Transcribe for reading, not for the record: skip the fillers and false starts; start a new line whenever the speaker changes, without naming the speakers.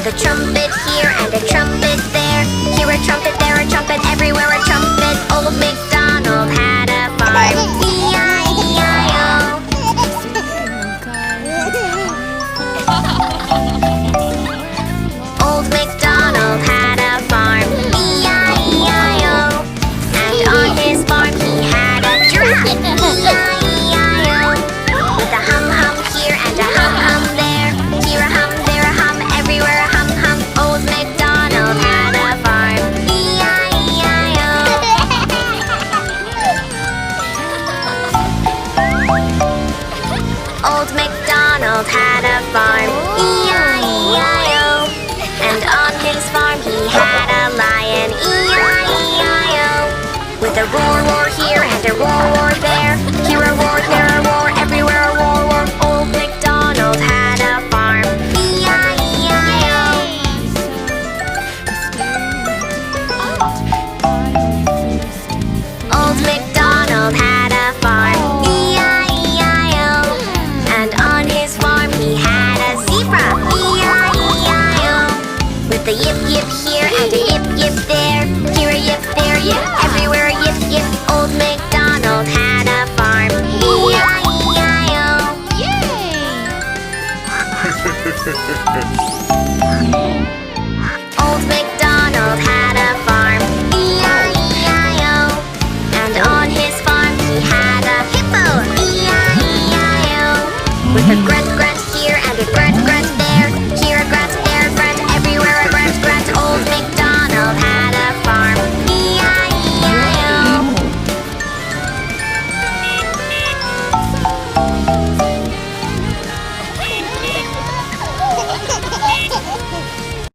With a trumpet here and a trumpet there. Here a trumpet, there a trumpet, everywhere a trumpet. Old MacDonald had a farm. E-I-E-I-O. Old MacDonald had a farm. E-I-E-I-O. And on his farm he had a giraffe. E-I-E-I-O. With a hum-hum here and a hum-hum there. Here a hum, there a hum, everywhere a hum-hum. Old MacDonald had a farm. E-I-E-I-O. Old MacDonald had a farm. E-I-E-I-O. And on his farm he had a lion. E-I-E-I-O. With a roar, roar here and a roar, roar there. Here a roar, there a roar, everywhere a roar, roar. Old MacDonald had a farm. E-I-E-I-O. Old MacDonald had a farm. E-I-E-I-O. And on his farm he had a zebra. E-I-E-I-O. With a yip, yip here and a yip, yip there. Here a yip, there a yip, everywhere a yip, yip. Old MacDonald had a farm. E-I-E-I-O. Old MacDonald had a farm. E-I-E-I-O. And on his farm he had a hippo. E-I-E-I-O. With a grunt, grunt here and a grunt, grunt